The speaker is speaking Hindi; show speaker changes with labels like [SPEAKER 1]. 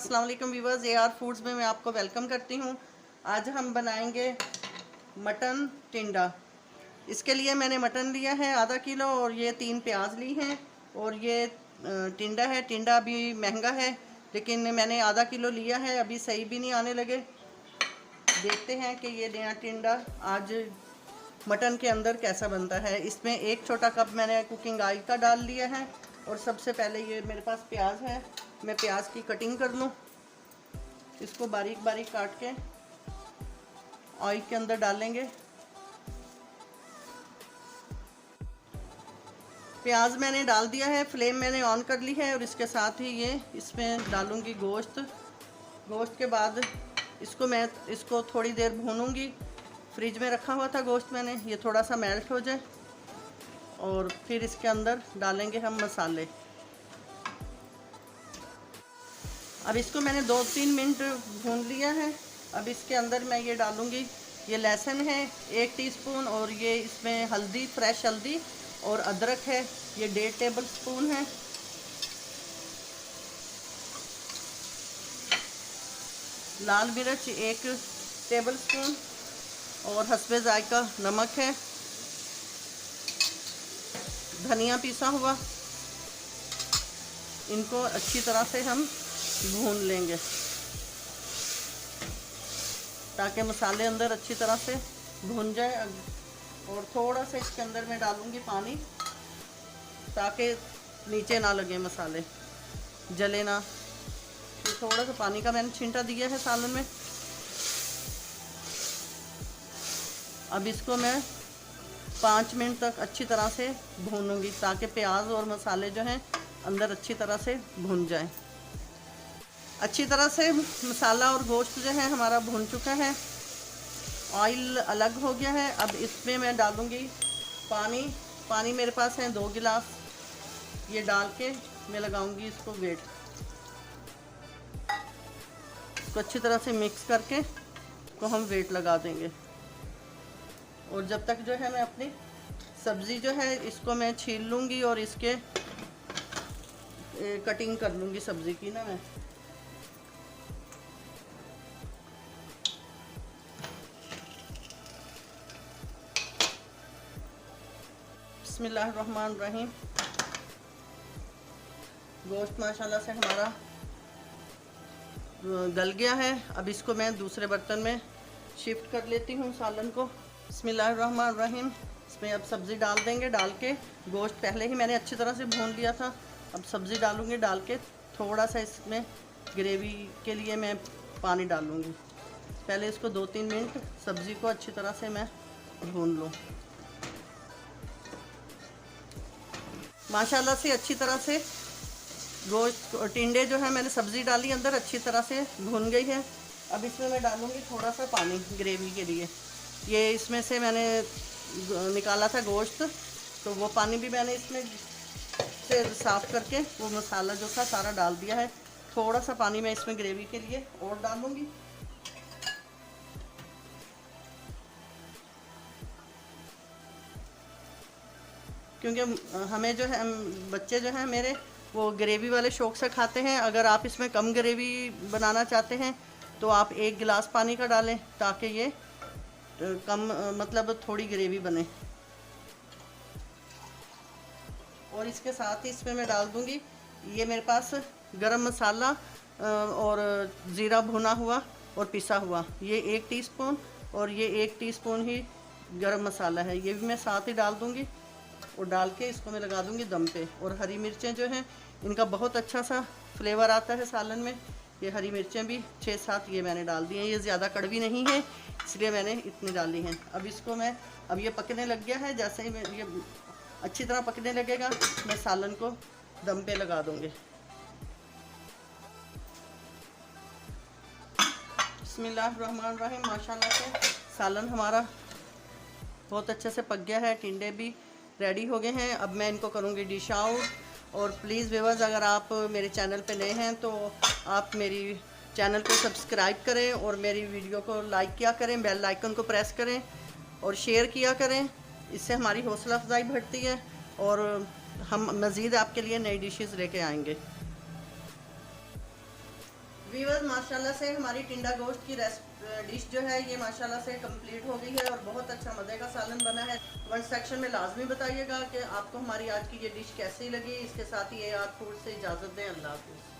[SPEAKER 1] अस्सलाम वालेकुम व्यूअर्स, AR फूड्स में मैं आपको वेलकम करती हूँ। आज हम बनाएंगे मटन टिंडा। इसके लिए मैंने मटन लिया है आधा किलो और ये 3 प्याज ली हैं और ये टिंडा है। टिंडा अभी महंगा है लेकिन मैंने आधा किलो लिया है, अभी सही भी नहीं आने लगे। देखते हैं कि ये नया टिंडा आज मटन के अंदर कैसा बनता है। इसमें 1 छोटा कप मैंने कुकिंग ऑयल का डाल लिया है और सबसे पहले ये मेरे पास प्याज है, मैं प्याज की कटिंग कर लूँ। इसको बारीक बारीक काट के ऑयल के अंदर डालेंगे। प्याज मैंने डाल दिया है, फ्लेम मैंने ऑन कर ली है और इसके साथ ही ये इसमें डालूँगी गोश्त। गोश्त के बाद इसको थोड़ी देर भूनूंगी। फ्रिज में रखा हुआ था गोश्त मैंने, ये थोड़ा सा मेल्ट हो जाए और फिर इसके अंदर डालेंगे हम मसाले। अब इसको मैंने 2-3 मिनट भून लिया है। अब इसके अंदर मैं ये डालूँगी, ये लहसुन है 1 टीस्पून और ये इसमें हल्दी, फ्रेश हल्दी और अदरक है, ये 1.5 टेबल स्पून है। लाल मिर्च 1 टेबल स्पून और हस्बे जायका नमक है। धनिया पिसा हुआ, इनको अच्छी तरह से हम भून लेंगे ताकि मसाले अंदर अच्छी तरह से भून जाए। और थोड़ा सा इसके अंदर मैं डालूंगी पानी ताकि नीचे ना लगे मसाले, जले ना। तो थोड़ा सा पानी का मैंने छींटा दिया है सालन में। अब इसको मैं 5 मिनट तक अच्छी तरह से भूनूंगी ताकि प्याज और मसाले जो हैं अंदर अच्छी तरह से भून जाएं। अच्छी तरह से मसाला और गोश्त जो है हमारा भून चुका है, ऑयल अलग हो गया है। अब इसमें मैं डालूंगी पानी मेरे पास है 2 गिलास। ये डाल के मैं लगाऊंगी इसको वेट। इसको अच्छी तरह से मिक्स करके इसको हम वेट लगा देंगे। और जब तक जो है मैं अपनी सब्ज़ी जो है इसको मैं छील लूँगी और इसके कटिंग कर लूँगी सब्ज़ी की ना मैं। बिस्मिल्लाहिर्रहमानिर्रहीम। गोश्त माशाल्लाह से हमारा गल गया है। अब इसको मैं दूसरे बर्तन में शिफ्ट कर लेती हूँ सालन को। बिस्मिल्लाहिर्रहमानिर्रहीम। इसमें अब सब्ज़ी डाल देंगे। डाल के गोश्त पहले ही मैंने अच्छी तरह से भून लिया था। अब सब्ज़ी डालूँगी, डाल के थोड़ा सा इसमें ग्रेवी के लिए मैं पानी डालूँगी। पहले इसको 2-3 मिनट सब्ज़ी को अच्छी तरह से मैं भून लूँ। माशाल्लाह से अच्छी तरह से गोश्त टिंडे जो है मैंने सब्ज़ी डाली अंदर अच्छी तरह से भून गई है। अब इसमें मैं डालूँगी थोड़ा सा पानी ग्रेवी के लिए। ये इसमें से मैंने निकाला था गोश्त, तो वो पानी भी मैंने इसमें से साफ़ करके वो मसाला जो था सारा डाल दिया है। थोड़ा सा पानी मैं इसमें ग्रेवी के लिए और डालूँगी। क्योंकि हमें जो है बच्चे जो हैं मेरे वो ग्रेवी वाले शौक़ से खाते हैं। अगर आप इसमें कम ग्रेवी बनाना चाहते हैं तो आप 1 गिलास पानी का डालें ताकि ये कम मतलब थोड़ी ग्रेवी बने। और इसके साथ ही इसमें मैं डाल दूँगी, ये मेरे पास गरम मसाला और ज़ीरा भुना हुआ और पिसा हुआ, ये 1 टीस्पून और ये 1 टीस्पून ही गरम मसाला है, ये भी मैं साथ ही डाल दूँगी। और डाल के इसको मैं लगा दूँगी दम पे। और हरी मिर्चें जो हैं इनका बहुत अच्छा सा फ्लेवर आता है सालन में। ये हरी मिर्चें भी 6-7 ये मैंने डाल दी हैं। ये ज़्यादा कड़वी नहीं है इसलिए मैंने इतनी डाली हैं। अब इसको मैं अब ये पकने लग गया है। जैसे ही मैं ये अच्छी तरह पकने लगेगा मैं सालन को दम पे लगा दूँगी। बिस्मिल्लाहिर्रहमानिर्रहीम। माशाल्लाह से सालन हमारा बहुत अच्छे से पक गया है, टिंडे भी रेडी हो गए हैं। अब मैं इनको करूँगी डिश आउट। और प्लीज़ व्यूअर्स, अगर आप मेरे चैनल पे नए हैं तो आप मेरी चैनल को सब्सक्राइब करें और मेरी वीडियो को लाइक किया करें, बेल आइकन को प्रेस करें और शेयर किया करें। इससे हमारी हौसला अफजाई बढ़ती है और हम मज़ीद आपके लिए नई डिशेस लेके आएंगे। वीवर्स माशाल्लाह से हमारी टिंडा गोश्त की डिश जो है ये माशाल्लाह से कंप्लीट हो गई है और बहुत अच्छा मज़े का सालन बना है। कमेंट सेक्शन में लाजमी बताइएगा कि आपको हमारी आज की ये डिश कैसी लगी। इसके साथ ही ये आर्ट फूड से इजाज़त दें। अल्लाह हाफ़िज़।